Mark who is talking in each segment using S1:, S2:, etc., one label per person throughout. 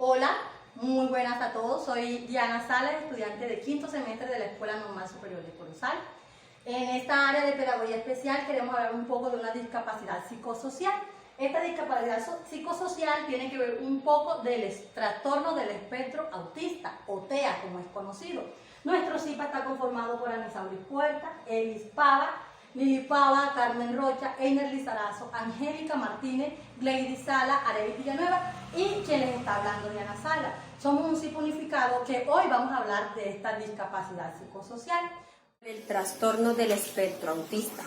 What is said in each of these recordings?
S1: Hola, muy buenas a todos. Soy Diana Salas, estudiante de quinto semestre de la Escuela Normal Superior de Corozal. En esta área de pedagogía especial queremos hablar un poco de una discapacidad psicosocial. Esta discapacidad psicosocial tiene que ver un poco del trastorno del espectro autista, o TEA como es conocido. Nuestro CIPA está conformado por Anisauris Puerta, Elis Pava, Lili Pava, Carmen Rocha, Einer Lizarazo, Angélica Martínez, Gleidy Sala, Arely Villanueva y quien les está hablando, Diana Sala. Somos un CIPA unificado que hoy vamos a hablar de esta discapacidad psicosocial.
S2: El trastorno del espectro autista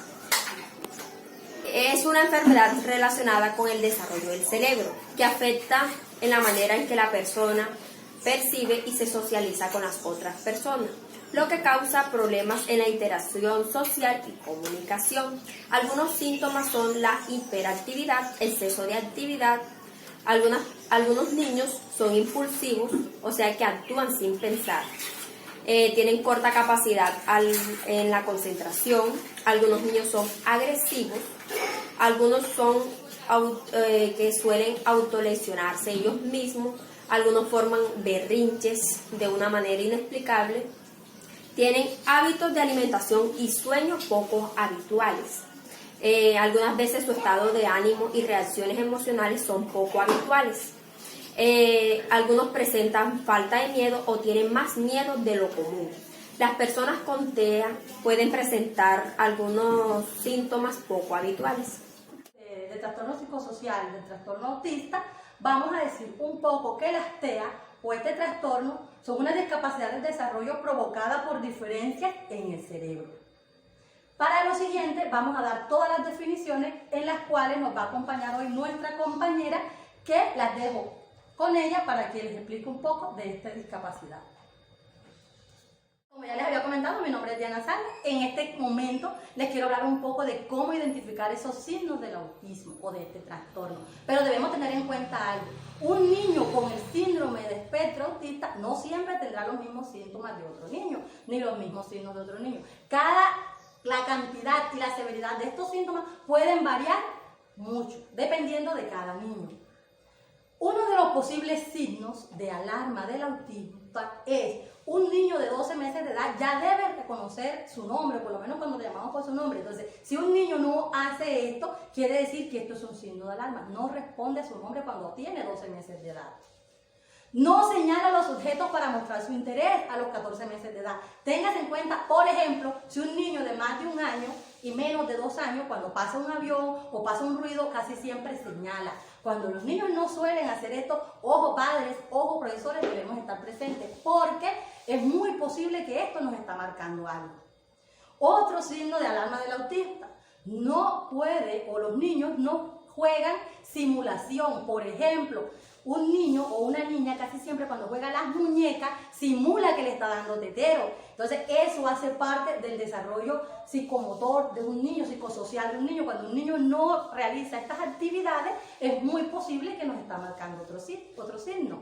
S2: es una enfermedad relacionada con el desarrollo del cerebro que afecta en la manera en que la persona percibe y se socializa con las otras personas, lo que causa problemas en la interacción social y comunicación. Algunos síntomas son la hiperactividad, exceso de actividad. Algunos niños son impulsivos, o sea que actúan sin pensar. Tienen corta capacidad en la concentración. Algunos niños son agresivos. Algunos son que suelen autolesionarse ellos mismos. Algunos forman berrinches de una manera inexplicable. Tienen hábitos de alimentación y sueño poco habituales. Algunas veces su estado de ánimo y reacciones emocionales son poco habituales. Algunos presentan falta de miedo o tienen más miedo de lo común. Las personas con TEA pueden presentar algunos síntomas poco habituales.
S1: De trastorno psicosocial, de trastorno autista, vamos a decir un poco que las TEA o este trastorno son una discapacidad del desarrollo provocada por diferencias en el cerebro. Para lo siguiente vamos a dar todas las definiciones en las cuales nos va a acompañar hoy nuestra compañera, que las dejo con ella para que les explique un poco de esta discapacidad. Como ya les había comentado, mi nombre es Diana Salas. En este momento les quiero hablar un poco de cómo identificar esos signos del autismo o de este trastorno. Pero debemos tener en cuenta algo. Un niño con el síndrome de espectro autista no siempre tendrá los mismos síntomas de otro niño, ni los mismos signos de otro niño. La cantidad y la severidad de estos síntomas pueden variar mucho, dependiendo de cada niño. Uno de los posibles signos de alarma del autismo es un niño de 12 meses de edad ya debe reconocer su nombre, por lo menos cuando le llamamos por su nombre. Entonces, si un niño no hace esto, quiere decir que esto es un signo de alarma. No responde a su nombre cuando tiene 12 meses de edad. No señala a los objetos para mostrar su interés a los 14 meses de edad. Téngase en cuenta, por ejemplo, si un niño de más de 1 año y menos de 2 años, cuando pasa un avión o pasa un ruido, casi siempre señala. Cuando los niños no suelen hacer esto, ojo padres, ojo profesores, debemos estar presentes porque es muy posible que esto nos está marcando algo. Otro signo de alarma del autista: no puede, o los niños no juegan simulación. Por ejemplo, un niño o una niña casi siempre cuando juega a las muñecas simula que le está dando tetero. Entonces eso hace parte del desarrollo psicomotor de un niño, psicosocial de un niño. Cuando un niño no realiza estas actividades, es muy posible que nos está marcando otro signo.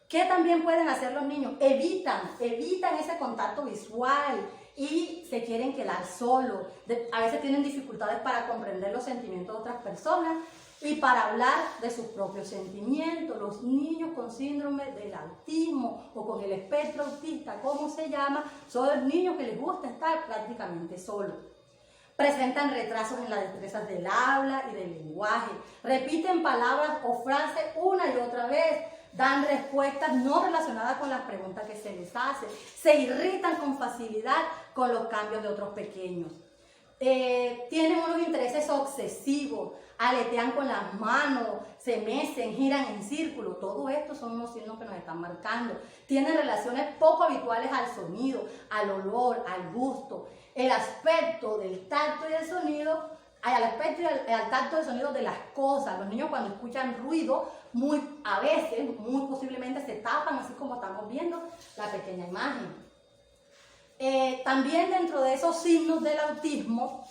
S1: ¿Qué también pueden hacer los niños? Evitan ese contacto visual y se quieren quedar solos. A veces tienen dificultades para comprender los sentimientos de otras personas y para hablar de sus propios sentimientos. Los niños con síndrome del autismo o con el espectro autista, como se llama, son los niños que les gusta estar prácticamente solos. Presentan retrasos en las destrezas del habla y del lenguaje. Repiten palabras o frases una y otra vez. Dan respuestas no relacionadas con las preguntas que se les hace. Se irritan con facilidad con los cambios de otros pequeños. Tienen unos intereses obsesivos, aletean con las manos, se mecen, giran en círculo. Todo esto son unos signos que nos están marcando. Tienen relaciones poco habituales al sonido, al olor, al gusto, el aspecto del tacto y del sonido, al tacto del sonido de las cosas. Los niños cuando escuchan ruido, a veces, muy posiblemente se tapan, así como estamos viendo la pequeña imagen. También dentro de esos signos del autismo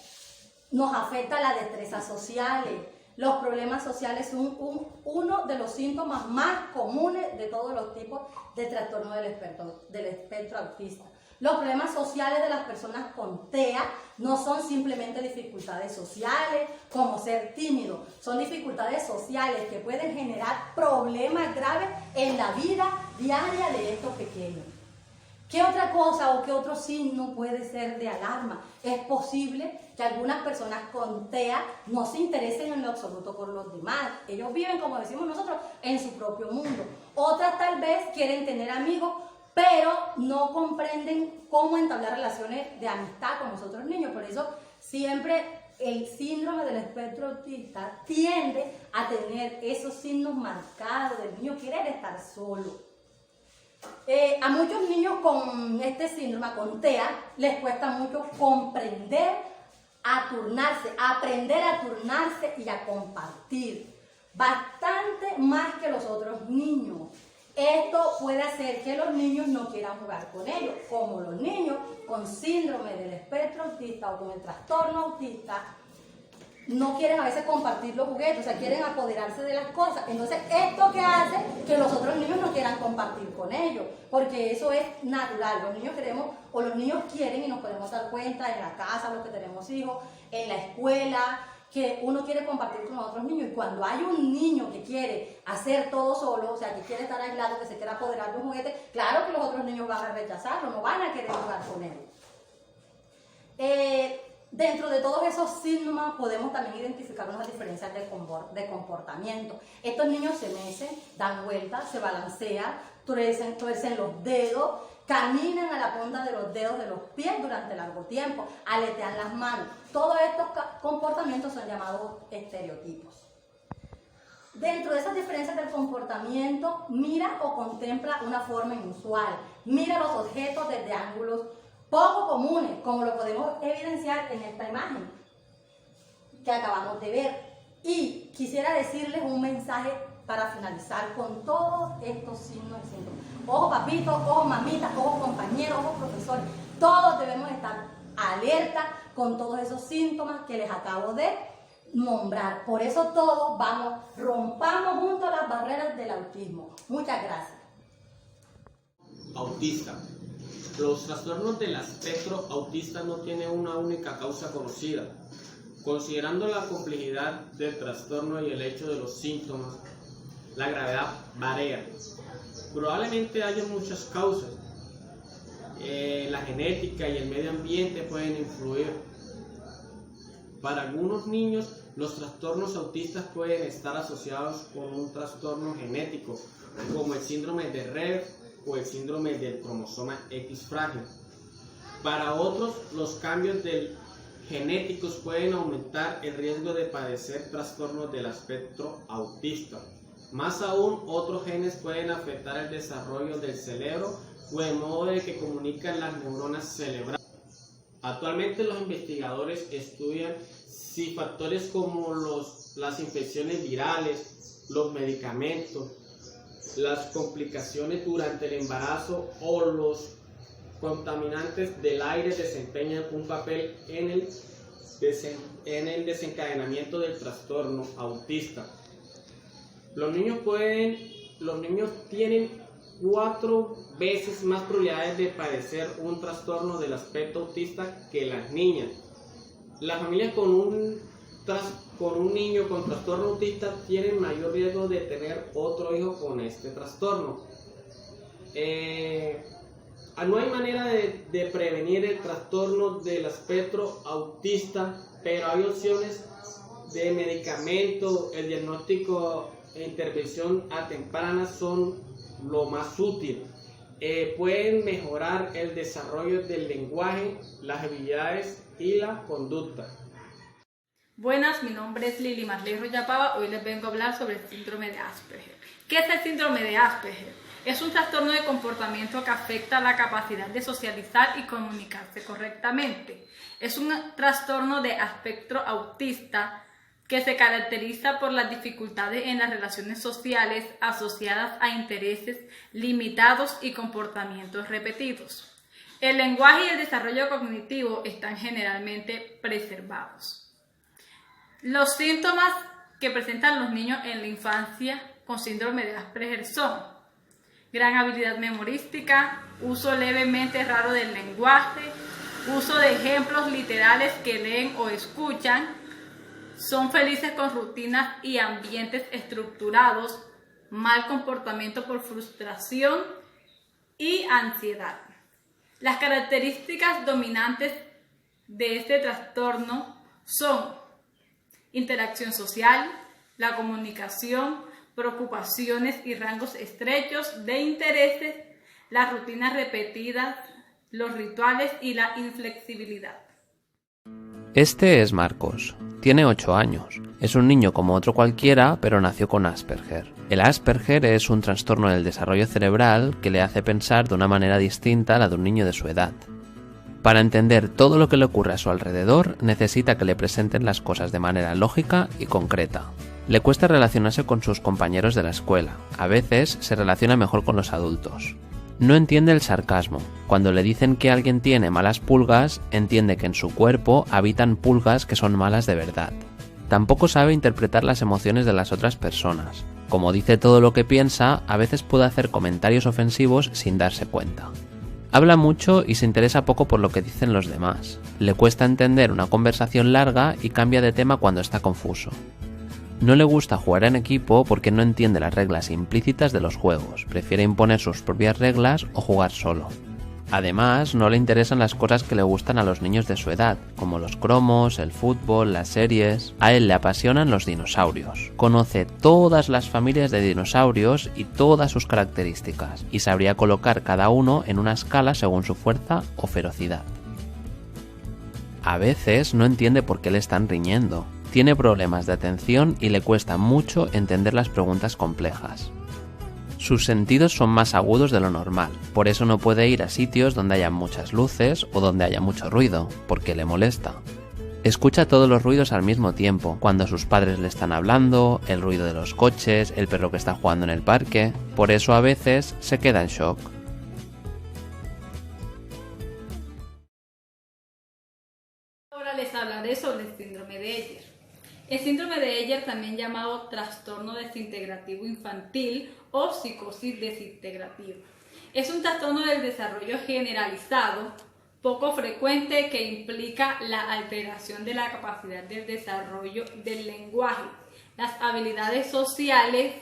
S1: nos afecta la destreza sociales. Los problemas sociales son uno de los síntomas más comunes de todos los tipos de trastorno del espectro autista. Los problemas sociales de las personas con TEA no son simplemente dificultades sociales, como ser tímido, son dificultades sociales que pueden generar problemas graves en la vida diaria de estos pequeños. ¿Qué otra cosa o qué otro signo puede ser de alarma? Es posible que algunas personas con TEA no se interesen en lo absoluto por los demás. Ellos viven, como decimos nosotros, en su propio mundo. Otras tal vez quieren tener amigos, pero no comprenden cómo entablar relaciones de amistad con los otros niños. Por eso siempre el síndrome del espectro autista tiende a tener esos signos marcados del niño querer estar solo. A muchos niños con este síndrome, con TEA, les cuesta mucho comprender, a turnarse, aprender a turnarse y a compartir. Bastante más que los otros niños. Esto puede hacer que los niños no quieran jugar con ellos, como los niños con síndrome del espectro autista o con el trastorno autista no quieren a veces compartir los juguetes, o sea, quieren apoderarse de las cosas. Entonces, esto que hace que los otros niños no quieran compartir con ellos, porque eso es natural. Los niños queremos, o los niños quieren, y nos podemos dar cuenta en la casa, los que tenemos hijos, en la escuela, que uno quiere compartir con otros niños. Y cuando hay un niño que quiere hacer todo solo, o sea, que quiere estar aislado, que se quiere apoderar de un juguete, claro que los otros niños van a rechazarlo, no van a querer jugar con él. Dentro de todos esos síntomas podemos también identificar unas diferencias de comportamiento. Estos niños se mecen, dan vueltas, se balancean, tuercen los dedos, caminan a la punta de los dedos de los pies durante largo tiempo, aletean las manos. Todos estos comportamientos son llamados estereotipos. Dentro de esas diferencias del comportamiento, mira o contempla una forma inusual, mira los objetos desde ángulos poco comunes, como lo podemos evidenciar en esta imagen que acabamos de ver. Y quisiera decirles un mensaje para finalizar con todos estos signos y síntomas. Ojo papitos, ojo mamitas, ojo compañeros, ojo profesores. Todos debemos estar alerta con todos esos síntomas que les acabo de nombrar. Por eso todos rompamos juntos las barreras del autismo. Muchas gracias.
S3: Autista. Los trastornos del espectro autista no tienen una única causa conocida. Considerando la complejidad del trastorno y el hecho de los síntomas, la gravedad varía. Probablemente haya muchas causas. La genética y el medio ambiente pueden influir. Para algunos niños, los trastornos autistas pueden estar asociados con un trastorno genético, como el síndrome de Rett o el síndrome del cromosoma X frágil. Para otros, los cambios genéticos pueden aumentar el riesgo de padecer trastornos del espectro autista. Más aún, otros genes pueden afectar el desarrollo del cerebro o el modo en que comunican las neuronas cerebrales. Actualmente los investigadores estudian si factores como las infecciones virales, los medicamentos, las complicaciones durante el embarazo o los contaminantes del aire desempeñan un papel en el desencadenamiento del trastorno autista. Los niños tienen 4 veces más probabilidades de padecer un trastorno del espectro autista que las niñas. Las familias con un niño con trastorno autista tienen mayor riesgo de tener otro hijo con este trastorno. No hay manera de prevenir el trastorno del espectro autista, pero hay opciones de medicamento. El diagnóstico e intervención a temprana son lo más útil. Pueden mejorar el desarrollo del lenguaje, las habilidades y la conducta.
S4: Buenas, mi nombre es Lili Marley Royapava. Hoy les vengo a hablar sobre el síndrome de Asperger. ¿Qué es el síndrome de Asperger? Es un trastorno de comportamiento que afecta la capacidad de socializar y comunicarse correctamente. Es un trastorno de espectro autista que se caracteriza por las dificultades en las relaciones sociales asociadas a intereses limitados y comportamientos repetidos. El lenguaje y el desarrollo cognitivo están generalmente preservados. Los síntomas que presentan los niños en la infancia con síndrome de Asperger son gran habilidad memorística, uso levemente raro del lenguaje, uso de ejemplos literales que leen o escuchan, son felices con rutinas y ambientes estructurados, mal comportamiento por frustración y ansiedad. Las características dominantes de este trastorno son interacción social, la comunicación, preocupaciones y rangos estrechos de intereses, las rutinas repetidas, los rituales y la inflexibilidad.
S5: Este es Marcos. Tiene 8 años. Es un niño como otro cualquiera, pero nació con Asperger. El Asperger es un trastorno del desarrollo cerebral que le hace pensar de una manera distinta a la de un niño de su edad. Para entender todo lo que le ocurre a su alrededor, necesita que le presenten las cosas de manera lógica y concreta. Le cuesta relacionarse con sus compañeros de la escuela. A veces se relaciona mejor con los adultos. No entiende el sarcasmo. Cuando le dicen que alguien tiene malas pulgas, entiende que en su cuerpo habitan pulgas que son malas de verdad. Tampoco sabe interpretar las emociones de las otras personas. Como dice todo lo que piensa, a veces puede hacer comentarios ofensivos sin darse cuenta. Habla mucho y se interesa poco por lo que dicen los demás. Le cuesta entender una conversación larga y cambia de tema cuando está confuso. No le gusta jugar en equipo porque no entiende las reglas implícitas de los juegos, prefiere imponer sus propias reglas o jugar solo. Además, no le interesan las cosas que le gustan a los niños de su edad, como los cromos, el fútbol, las series. A él le apasionan los dinosaurios. Conoce todas las familias de dinosaurios y todas sus características, y sabría colocar cada uno en una escala según su fuerza o ferocidad. A veces no entiende por qué le están riñendo. Tiene problemas de atención y le cuesta mucho entender las preguntas complejas. Sus sentidos son más agudos de lo normal, por eso no puede ir a sitios donde haya muchas luces o donde haya mucho ruido, porque le molesta. Escucha todos los ruidos al mismo tiempo, cuando sus padres le están hablando, el ruido de los coches, el perro que está jugando en el parque, por eso a veces se queda en shock.
S4: Ahora les hablaré sobre el síndrome de Eyer. El síndrome de Eyer, también llamado trastorno desintegrativo infantil o psicosis desintegrativa, es un trastorno del desarrollo generalizado, poco frecuente, que implica la alteración de la capacidad del desarrollo del lenguaje, las habilidades sociales,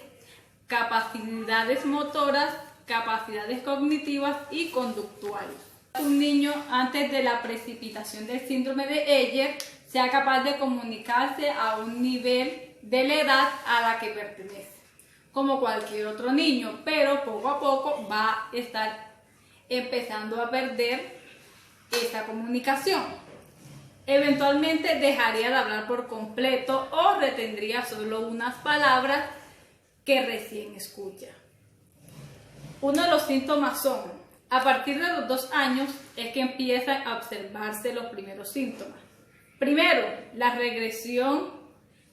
S4: capacidades motoras, capacidades cognitivas y conductuales. Un niño antes de la precipitación del síndrome de Eyer sea capaz de comunicarse a un nivel de la edad a la que pertenece, como cualquier otro niño, pero poco a poco va a estar empezando a perder esa comunicación. Eventualmente dejaría de hablar por completo o retendría solo unas palabras que recién escucha. Uno de los síntomas son, a partir de los 2 años es que empiezan a observarse los primeros síntomas. Primero, la regresión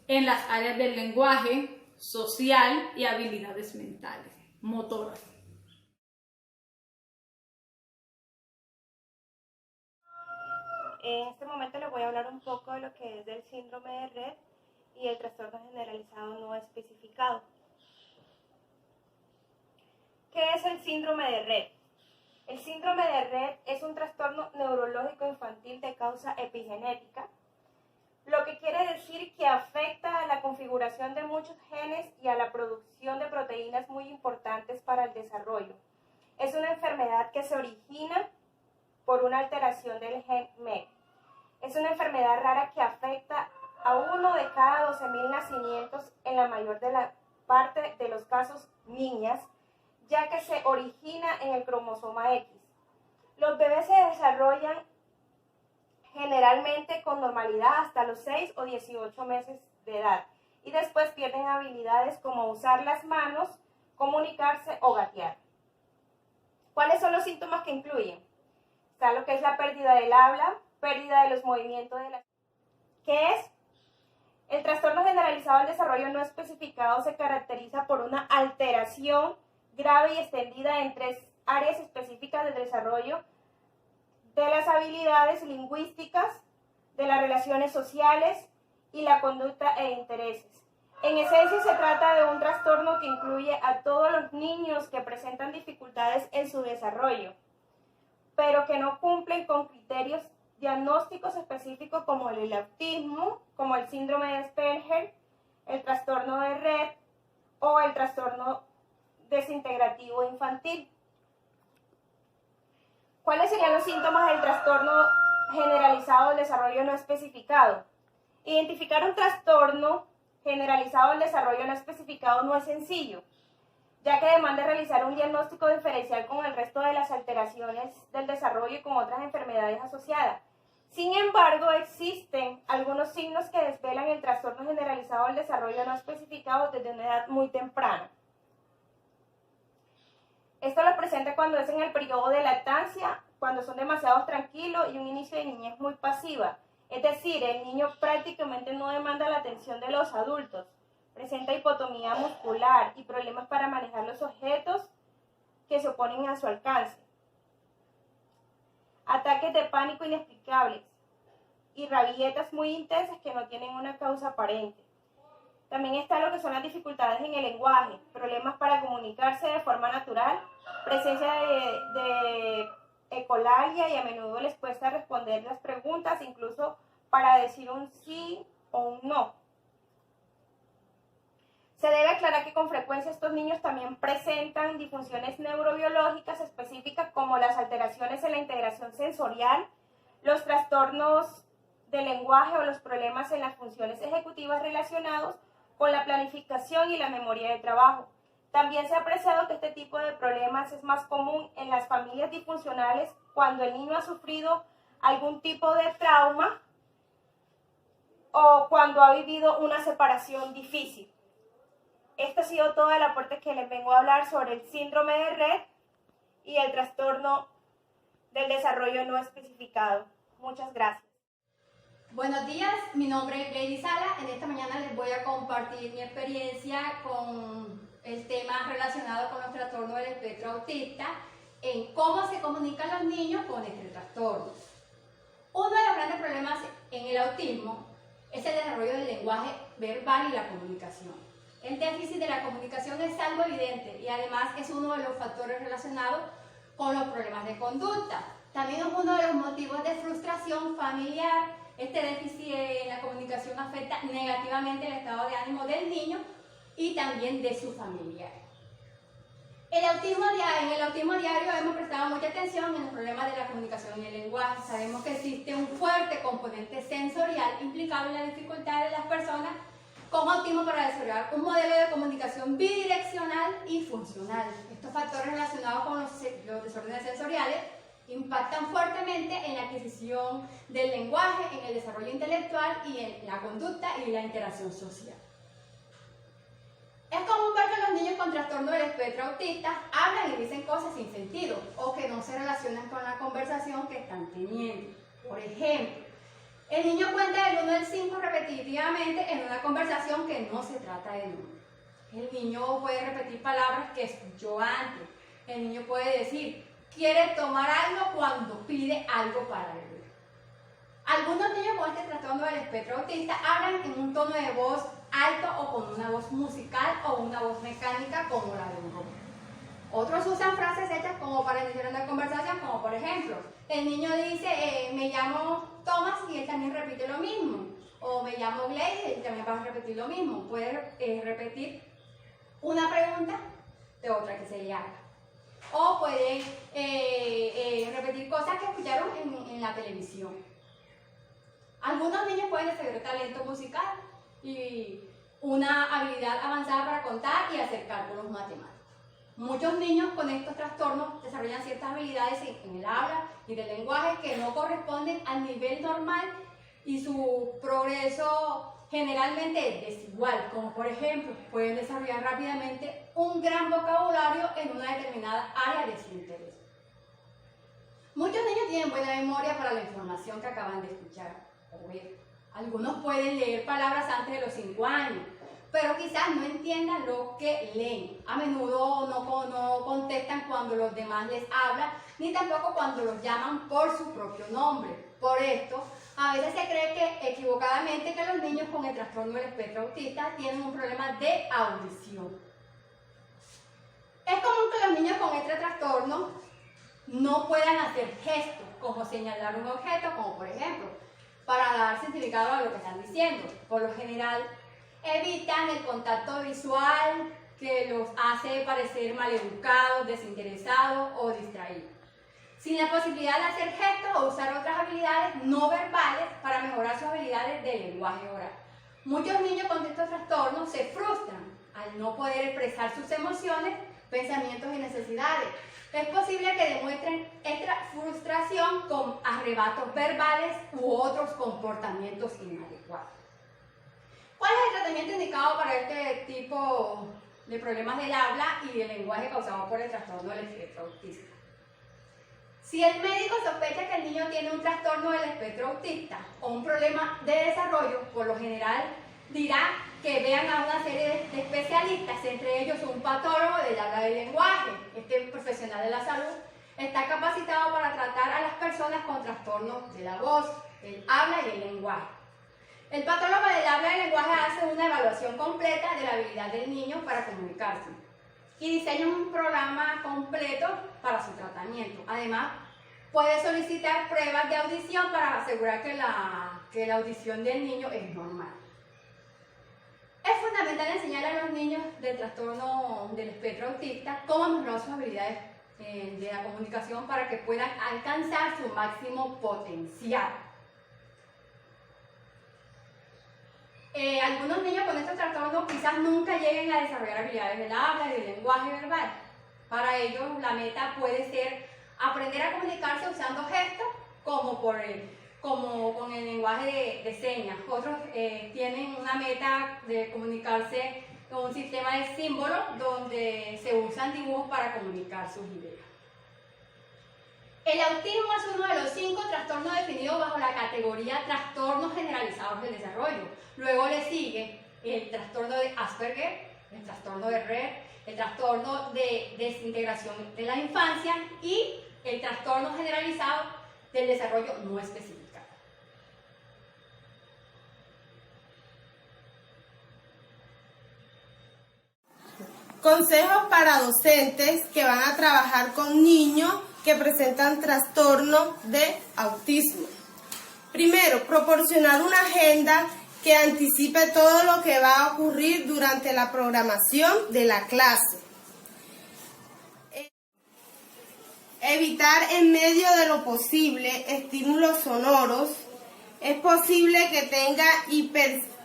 S4: en las áreas del lenguaje, social y habilidades mentales, motoras.
S6: En este momento les voy a hablar un poco de lo que es el síndrome de Rett y el trastorno generalizado no especificado. ¿Qué es el síndrome de Rett? El síndrome de Rett es un trastorno neurológico infantil de causa epigenética, lo que quiere decir que afecta a la configuración de muchos genes y a la producción de proteínas muy importantes para el desarrollo. Es una enfermedad que se origina por una alteración del gen MEG. Es una enfermedad rara que afecta a 1 de cada 12.000 nacimientos, en la mayor de la parte de los casos niñas, ya que se origina en el cromosoma X. Los bebés se desarrollan generalmente con normalidad hasta los 6 o 18 meses de edad y después pierden habilidades como usar las manos, comunicarse o gatear. ¿Cuáles son los síntomas que incluyen? Está lo que es la pérdida del habla, pérdida de los movimientos de la... ¿Qué es? El trastorno generalizado del desarrollo no especificado se caracteriza por una alteración grave y extendida en 3 áreas específicas del desarrollo: de las habilidades lingüísticas, de las relaciones sociales y la conducta e intereses. En esencia se trata de un trastorno que incluye a todos los niños que presentan dificultades en su desarrollo, pero que no cumplen con criterios diagnósticos específicos como el autismo, como el síndrome de Asperger, el trastorno de Rett o el trastorno desintegrativo infantil. ¿Cuáles serían los síntomas del trastorno generalizado del desarrollo no especificado? Identificar un trastorno generalizado del desarrollo no especificado no es sencillo, ya que demanda realizar un diagnóstico diferencial con el resto de las alteraciones del desarrollo y con otras enfermedades asociadas. Sin embargo, existen algunos signos que desvelan el trastorno generalizado del desarrollo no especificado desde una edad muy temprana. Esto lo presenta cuando es en el periodo de lactancia, cuando son demasiado tranquilos y un inicio de niñez muy pasiva. Es decir, el niño prácticamente no demanda la atención de los adultos. Presenta hipotonía muscular y problemas para manejar los objetos que se oponen a su alcance. Ataques de pánico inexplicables y rabietas muy intensas que no tienen una causa aparente. También está lo que son las dificultades en el lenguaje, problemas para comunicarse de forma natural, presencia de ecolalia y a menudo les cuesta responder las preguntas, incluso para decir un sí o un no. Se debe aclarar que con frecuencia estos niños también presentan disfunciones neurobiológicas específicas como las alteraciones en la integración sensorial, los trastornos del lenguaje o los problemas en las funciones ejecutivas relacionados con la planificación y la memoria de trabajo. También se ha apreciado que este tipo de problemas es más común en las familias disfuncionales cuando el niño ha sufrido algún tipo de trauma o cuando ha vivido una separación difícil. Esto ha sido todo el aporte que les vengo a hablar sobre el síndrome de Rett y el trastorno del desarrollo no especificado. Muchas gracias.
S7: Buenos días, mi nombre es Lady Sala. En esta mañana les voy a compartir mi experiencia con el tema relacionado con los trastornos del espectro autista, en cómo se comunican los niños con este trastorno. Uno de los grandes problemas en el autismo es el desarrollo del lenguaje verbal y la comunicación. El déficit de la comunicación es algo evidente y además es uno de los factores relacionados con los problemas de conducta. También es uno de los motivos de frustración familiar. Este déficit en la comunicación afecta negativamente el estado de ánimo del niño y también de su familiar. En el autismo diario hemos prestado mucha atención en los problemas de la comunicación y el lenguaje. Sabemos que existe un fuerte componente sensorial implicado en la dificultad de las personas con autismo para desarrollar un modelo de comunicación bidireccional y funcional. Estos factores relacionados con los desórdenes sensoriales impactan fuertemente en la adquisición del lenguaje, en el desarrollo intelectual y en la conducta y la interacción social. Es común ver que los niños con trastorno del espectro autista hablan y dicen cosas sin sentido o que no se relacionan con la conversación que están teniendo. Por ejemplo, el niño cuenta del 1 al 5 repetitivamente en una conversación que no se trata de números. El niño puede repetir palabras que escuchó antes. El niño puede decir, quiere tomar algo cuando pide algo para beber. Algunos niños con este trastorno del espectro autista hablan en un tono de voz alto o con una voz musical o una voz mecánica como la de un robot. Otros usan frases hechas como para iniciar una conversación, como por ejemplo, el niño dice, me llamo Thomas y él también repite lo mismo. O me llamo Gladys y él también va a repetir lo mismo. Puede repetir una pregunta de otra que se le haga. O pueden repetir cosas que escucharon en la televisión. Algunos niños pueden desarrollar talento musical y una habilidad avanzada para contar y hacer cálculos matemáticos. Muchos niños con estos trastornos desarrollan ciertas habilidades en el habla y del lenguaje que no corresponden al nivel normal y su progreso generalmente es desigual, como por ejemplo pueden desarrollar rápidamente un gran vocabulario en una determinada área de su interés. Muchos niños tienen buena memoria para la información que acaban de escuchar o ver. Algunos pueden leer palabras antes de los 5 años. pero quizás no entiendan lo que leen. A menudo no contestan cuando los demás les hablan, ni tampoco cuando los llaman por su propio nombre. Por esto, a veces se cree que equivocadamente que los niños con el trastorno del espectro autista tienen un problema de audición. Es común que los niños con este trastorno no puedan hacer gestos, como señalar un objeto, como por ejemplo, para dar significado a lo que están diciendo. Por lo general, evitan el contacto visual que los hace parecer maleducados, desinteresados o distraídos. Sin la posibilidad de hacer gestos o usar otras habilidades no verbales para mejorar sus habilidades de lenguaje oral. Muchos niños con estos trastornos se frustran al no poder expresar sus emociones, pensamientos y necesidades. Es posible que demuestren esta frustración con arrebatos verbales u otros comportamientos inadecuados. ¿Cuál es el tratamiento indicado para este tipo de problemas del habla y del lenguaje causados por el trastorno del espectro autista? Si el médico sospecha que el niño tiene un trastorno del espectro autista o un problema de desarrollo, por lo general dirá que vean a una serie de especialistas, entre ellos un patólogo del habla y del lenguaje. Este profesional de la salud está capacitado para tratar a las personas con trastornos de la voz, el habla y el lenguaje. El patólogo del habla y el lenguaje hace una evaluación completa de la habilidad del niño para comunicarse y diseña un programa completo para su tratamiento. Además, puede solicitar pruebas de audición para asegurar que la audición del niño es normal. Es fundamental enseñar a los niños del trastorno del espectro autista cómo mejorar sus habilidades de la comunicación para que puedan alcanzar su máximo potencial. Algunos niños con estos trastornos quizás nunca lleguen a desarrollar habilidades del habla y del lenguaje verbal. Para ellos la meta puede ser aprender a comunicarse usando gestos como con el lenguaje de señas. Otros tienen una meta de comunicarse con un sistema de símbolos donde se usan dibujos para comunicar sus ideas. El autismo es uno de los 5 trastornos definidos bajo la categoría trastornos generalizados del desarrollo. Luego le sigue el trastorno de Asperger, el trastorno de Rett, el trastorno de desintegración de la infancia y el trastorno generalizado del desarrollo no especificado.
S8: Consejos para docentes que van a trabajar con niños que presentan trastorno de autismo. Primero, proporcionar una agenda que anticipe todo lo que va a ocurrir durante la programación de la clase. Evitar en medio de lo posible estímulos sonoros. Es posible que tenga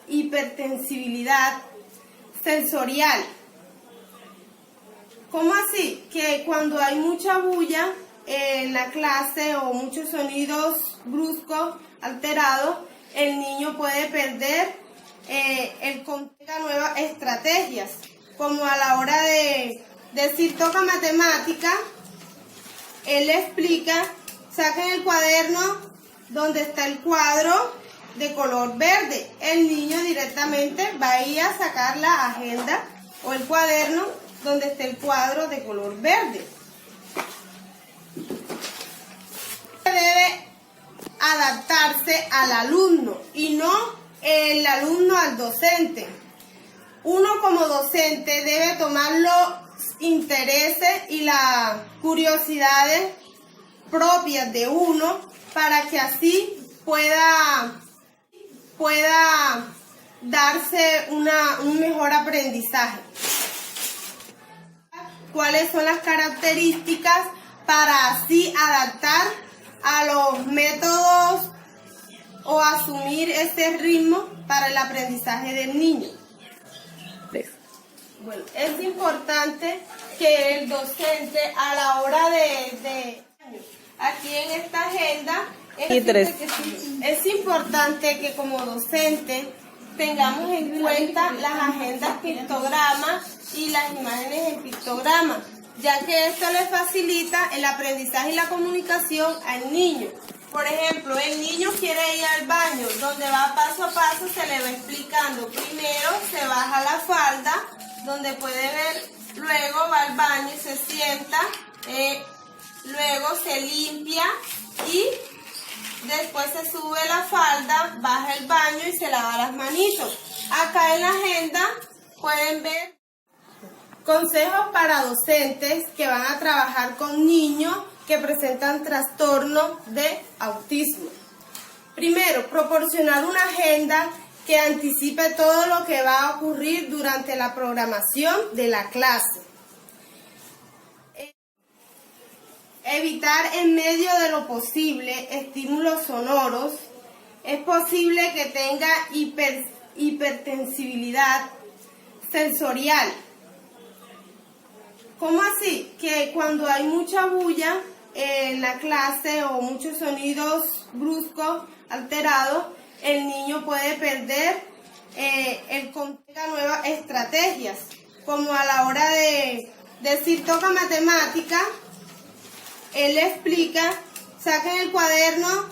S8: hipersensibilidad sensorial. ¿Cómo así? Que cuando hay mucha bulla en la clase o muchos sonidos bruscos, alterados, el niño puede perder nuevas estrategias, como a la hora de decir toca matemática, él le explica, saquen el cuaderno donde está el cuadro de color verde. El niño directamente va a ir a sacar la agenda o el cuaderno donde está el cuadro de color verde. Debe adaptarse al alumno y no el alumno al docente. Uno como docente debe tomar los intereses y las curiosidades propias de uno para que así pueda darse un mejor aprendizaje. ¿Cuáles son las características para así adaptar a los métodos o asumir este ritmo para el aprendizaje del niño? Bueno, es importante que el docente a la hora de aquí en esta agenda es importante que como docente tengamos en cuenta las agendas pictogramas y las imágenes en pictogramas, ya que esto le facilita el aprendizaje y la comunicación al niño. Por ejemplo, el niño quiere ir al baño, donde va paso a paso se le va explicando. Primero se baja la falda, donde puede ver, luego va al baño y se sienta, luego se limpia y después se sube la falda, baja el baño y se lava las manitos. Acá en la agenda pueden ver consejos para docentes que van a trabajar con niños que presentan trastorno de autismo. Primero, proporcionar una agenda que anticipe todo lo que va a ocurrir durante la programación de la clase. Evitar en medio de lo posible estímulos sonoros. Es posible que tenga hipersensibilidad sensorial. ¿Cómo así? Que cuando hay mucha bulla en la clase o muchos sonidos bruscos, alterados, el niño puede perder el contexto de nuevas estrategias, como a la hora de decir toca matemática, él le explica, saquen el cuaderno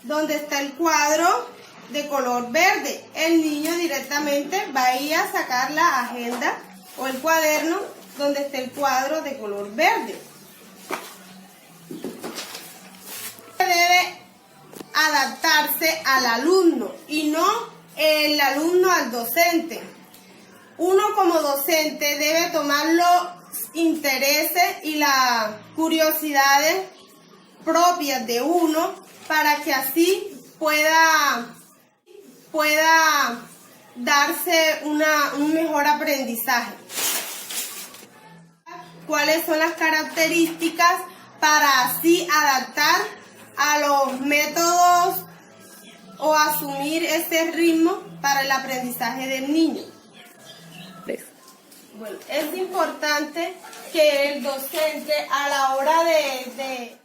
S8: donde está el cuadro de color verde. El niño directamente va a ir a sacar la agenda o el cuaderno donde está el cuadro de color verde. Debe adaptarse al alumno y no el alumno al docente. Uno como docente debe tomar los intereses y las curiosidades propias de uno para que así pueda darse un mejor aprendizaje. ¿Cuáles son las características para así adaptar a los métodos o asumir este ritmo para el aprendizaje del niño? Bueno, es importante que el docente a la hora de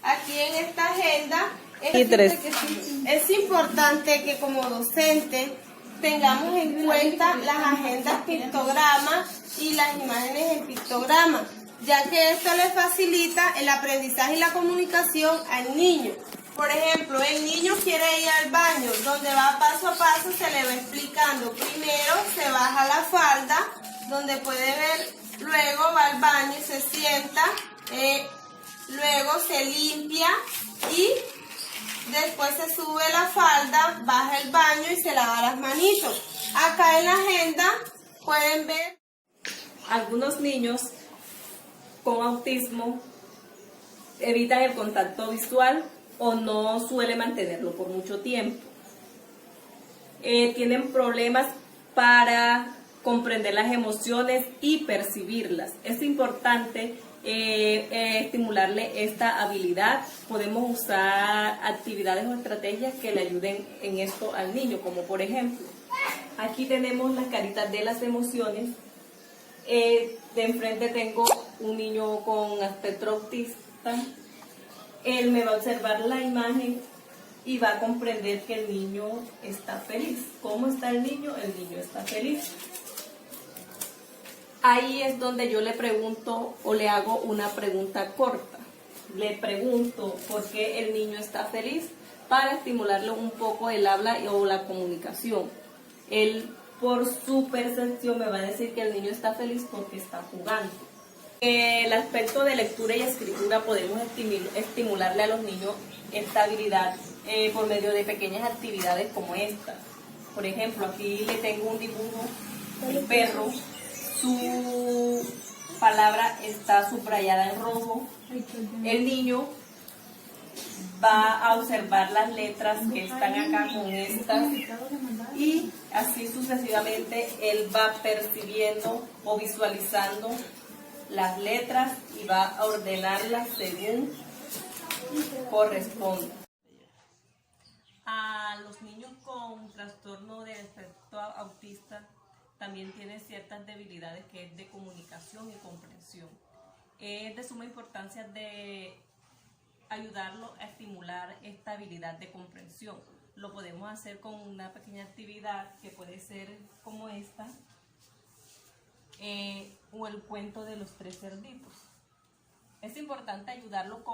S8: aquí en esta agenda es importante que como docente tengamos en cuenta las agendas pictogramas y las imágenes en pictogramas, ya que esto le facilita el aprendizaje y la comunicación al niño. Por ejemplo, el niño quiere ir al baño, donde va paso a paso se le va explicando. Primero se baja la falda, donde puede ver, luego va al baño y se sienta, luego se limpia y después se sube la falda, baja el baño y se lava las manitos. Acá en la agenda pueden ver
S9: algunos niños con autismo evitan el contacto visual o no suelen mantenerlo por mucho tiempo. Tienen problemas para comprender las emociones y percibirlas. Es importante estimularle esta habilidad. Podemos usar actividades o estrategias que le ayuden en esto al niño, como por ejemplo, aquí tenemos las caritas de las emociones. De enfrente tengo un niño con espectro autista. Él me va a observar la imagen y va a comprender que el niño está feliz. ¿Cómo está el niño? El niño está feliz. Ahí es donde yo le pregunto o le hago una pregunta corta. Le pregunto por qué el niño está feliz para estimularle un poco el habla o la comunicación. Él, por su percepción, me va a decir que el niño está feliz porque está jugando. El aspecto de lectura y escritura podemos estimularle a los niños esta habilidad por medio de pequeñas actividades como esta. Por ejemplo, aquí le tengo un dibujo, el perro. Su palabra está subrayada en rojo. El niño va a observar las letras que están acá con estas y así sucesivamente él va percibiendo o visualizando las letras y va a ordenarlas según corresponde. A los niños con trastorno de espectro autista también tienen ciertas debilidades que es de comunicación y comprensión. Es de suma importancia de ayudarlo a estimular esta habilidad de comprensión. Lo podemos hacer con una pequeña actividad que puede ser como esta, o el cuento de los 3 cerditos. Es importante ayudarlo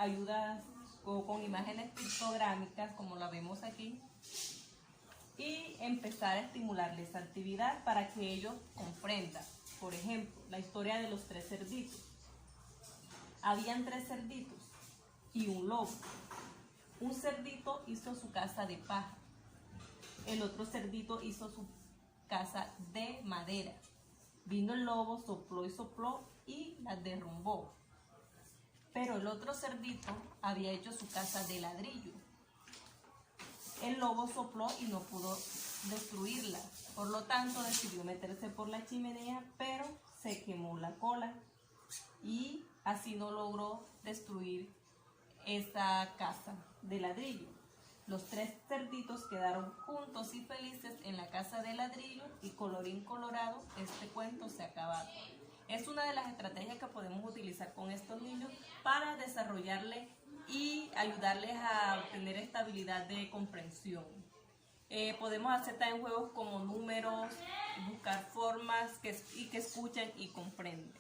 S9: ayudas con imágenes pictográficas, como la vemos aquí, y empezar a estimularles esa actividad para que ellos comprendan. Por ejemplo, la historia de los 3 cerditos. Habían 3 cerditos y un lobo. Un cerdito hizo su casa de paja. El otro cerdito hizo su casa de madera. Vino el lobo, sopló y sopló y la derrumbó. Pero el otro cerdito había hecho su casa de ladrillo. El lobo sopló y no pudo destruirla. Por lo tanto, decidió meterse por la chimenea, pero se quemó la cola y así no logró destruir esta casa de ladrillo. Los 3 cerditos quedaron juntos y felices en la casa de ladrillo y colorín colorado, este cuento se ha acabado. Es una de las estrategias que podemos utilizar con estos niños para desarrollarles y ayudarles a obtener esta habilidad de comprensión. Podemos hacer también juegos como números, buscar formas que escuchen y comprenden.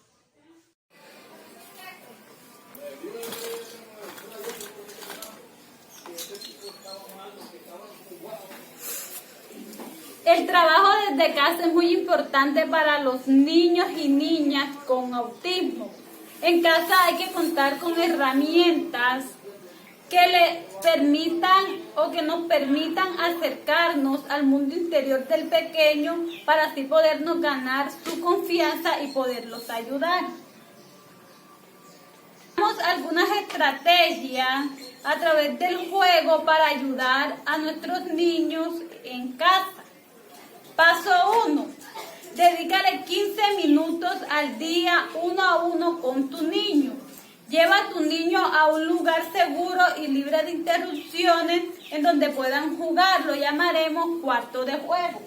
S4: El trabajo desde casa es muy importante para los niños y niñas con autismo. En casa hay que contar con herramientas que le permitan o que nos permitan acercarnos al mundo interior del pequeño para así podernos ganar su confianza y poderlos ayudar. Tenemos algunas estrategias a través del juego para ayudar a nuestros niños en casa. Paso 1. Dedícale 15 minutos al día 1 a 1 con tu niño. Lleva a tu niño a un lugar seguro y libre de interrupciones en donde puedan jugar. Lo llamaremos cuarto de juego.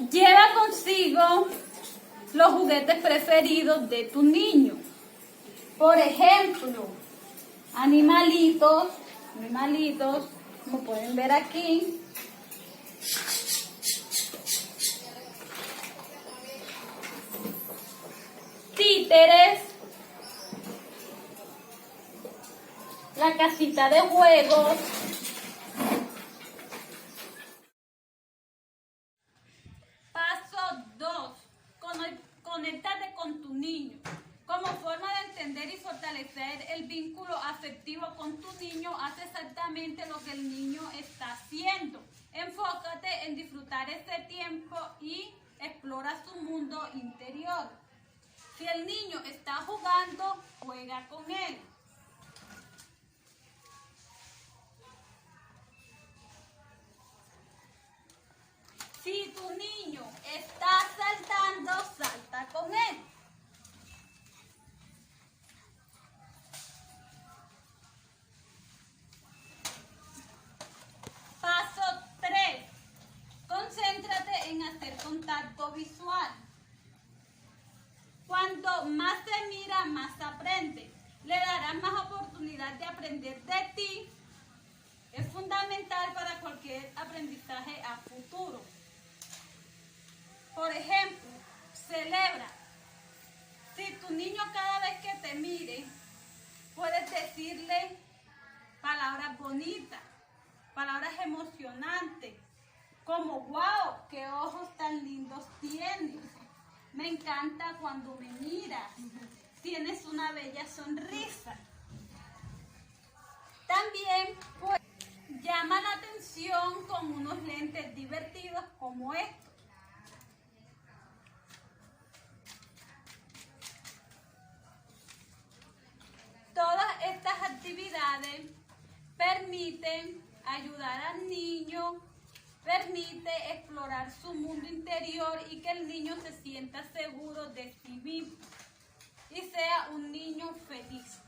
S4: Lleva consigo los juguetes preferidos de tu niño. Por ejemplo, animalitos, como pueden ver aquí. Títeres. La casita de juegos. Paso 2. Conéctate con tu niño. Como forma de entender y fortalecer el vínculo afectivo con tu niño, haz exactamente lo que el niño está haciendo. Enfócate en disfrutar este tiempo y explora su mundo interior. Si el niño está jugando, juega con él. Si tu niño está saltando, salta con él. Paso 3. Concéntrate en hacer contacto visual. Cuanto más se mira, más aprende. Le darás más oportunidad de aprender de ti. Es fundamental para cualquier aprendizaje a futuro. Por ejemplo, celebra. Si tu niño cada vez que te mire, puedes decirle palabras bonitas, palabras emocionantes, como wow, qué ojos tan lindos tienes. Me encanta cuando me miras. Tienes una bella sonrisa. También pues, llama la atención con unos lentes divertidos como estos. Todas estas actividades permiten ayudar al niño, permite explorar su mundo interior y que el niño se sienta seguro de sí mismo y sea un niño feliz.